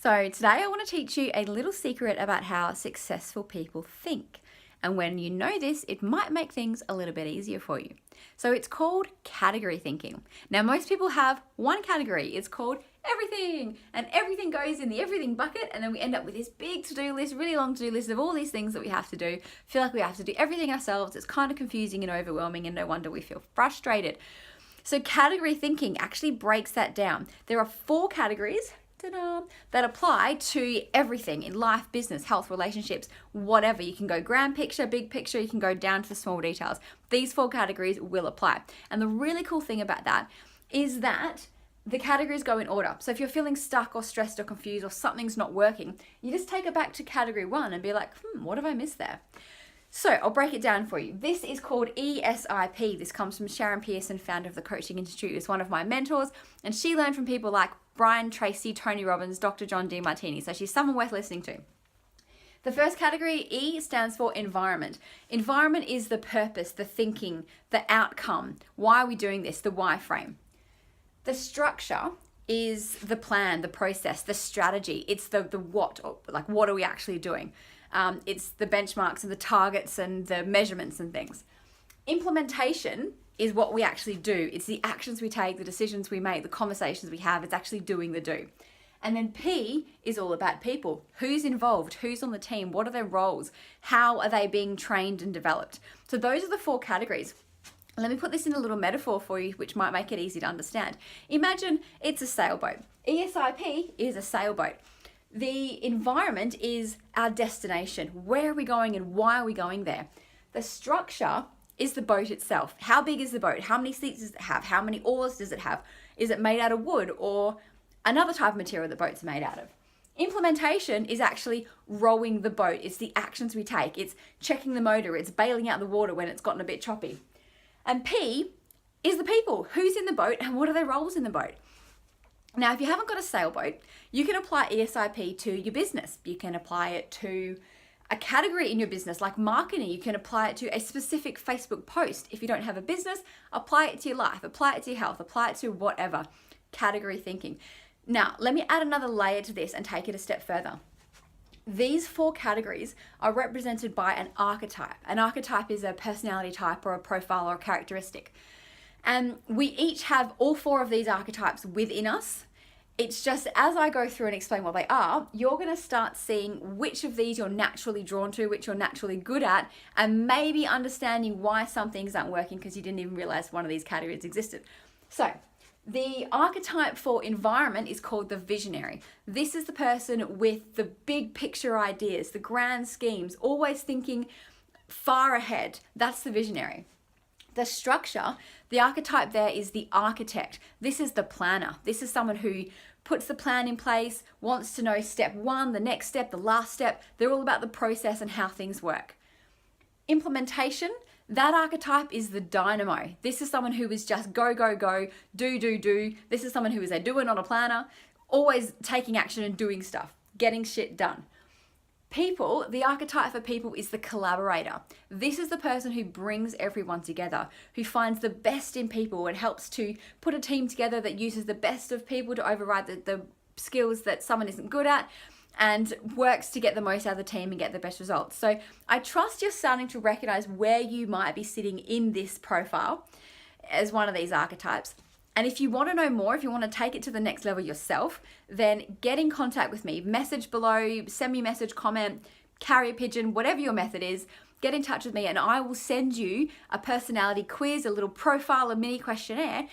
So today I want to teach you a little secret about how successful people think. And when you know this, it might make things a little bit easier for you. So it's called category thinking. Now, most people have one category. It's called everything. And everything goes in the everything bucket. And then we end up with this big to-do list, really long to-do list of all these things that we have to do. Feel like we have to do everything ourselves. It's kind of confusing and overwhelming, and no wonder we feel frustrated. So category thinking actually breaks that down. There are 4 categories that apply to everything in life, business, health, relationships, whatever. You can go grand picture, big picture, you can go down to the small details. These 4 categories will apply. And the really cool thing about that is that the categories go in order. So if you're feeling stuck or stressed or confused or something's not working, you just take it back to category 1 and be like, what have I missed there? So I'll break it down for you. This is called ESIP. This comes from Sharon Pearson, founder of the Coaching Institute. It's one of my mentors, and she learned from people like Brian Tracy, Tony Robbins, Dr. John Demartini. So she's someone worth listening to. The first category, E, stands for environment. Environment is the purpose, the thinking, the outcome. Why are we doing this? The why frame. The structure is the plan, the process, the strategy. It's the what, like what are we actually doing? It's the benchmarks and the targets and the measurements and things. Implementation is what we actually do. It's the actions we take, the decisions we make, the conversations we have. It's actually doing the do. And then P is all about people. Who's involved? Who's on the team? What are their roles? How are they being trained and developed? So those are the 4 categories. Let me put this in a little metaphor for you, which might make it easy to understand. Imagine it's a sailboat. ESIP is a sailboat. The environment is our destination. Where are we going and why are we going there? The structure is the boat itself. How big is the boat? How many seats does it have? How many oars does it have? Is it made out of wood or another type of material that boats are made out of? Implementation is actually rowing the boat. It's the actions we take. It's checking the motor. It's bailing out the water when it's gotten a bit choppy. And P is the people. Who's in the boat and what are their roles in the boat? Now, if you haven't got a sailboat, you can apply ESIP to your business. You can apply it to a category in your business, like marketing. You can apply it to a specific Facebook post. If you don't have a business, apply it to your life, apply it to your health, apply it to whatever. Category thinking. Now, let me add another layer to this and take it a step further. These 4 categories are represented by an archetype. An archetype is a personality type or a profile or a characteristic. And we each have all 4 of these archetypes within us. It's just as I go through and explain what they are, you're going to start seeing which of these you're naturally drawn to, which you're naturally good at, and maybe understanding why some things aren't working because you didn't even realize one of these categories existed. So the archetype for environment is called the visionary. This is the person with the big picture ideas, the grand schemes, always thinking far ahead. That's the visionary. The structure, the archetype there is the architect. This is the planner. This is someone who puts the plan in place, wants to know step 1, the next step, the last step. They're all about the process and how things work. Implementation, that archetype is the dynamo. This is someone who is just go, go, go, do. This is someone who is a doer, not a planner, always taking action and doing stuff, getting shit done. People, the archetype for people is the collaborator. This is the person who brings everyone together, who finds the best in people and helps to put a team together that uses the best of people to override the skills that someone isn't good at, and works to get the most out of the team and get the best results. So I trust you're starting to recognize where you might be sitting in this profile as one of these archetypes. And if you want to know more, if you want to take it to the next level yourself, then get in contact with me. Message below, send me a message, comment, carrier pigeon, whatever your method is, get in touch with me and I will send you a personality quiz, a little profile, a mini questionnaire.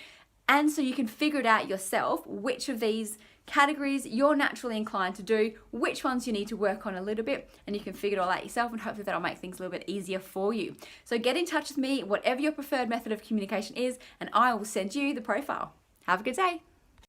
And so you can figure it out yourself, which of these categories you're naturally inclined to do, which ones you need to work on a little bit, and you can figure it all out yourself, and hopefully that'll make things a little bit easier for you. So get in touch with me, whatever your preferred method of communication is, and I will send you the profile. Have a good day.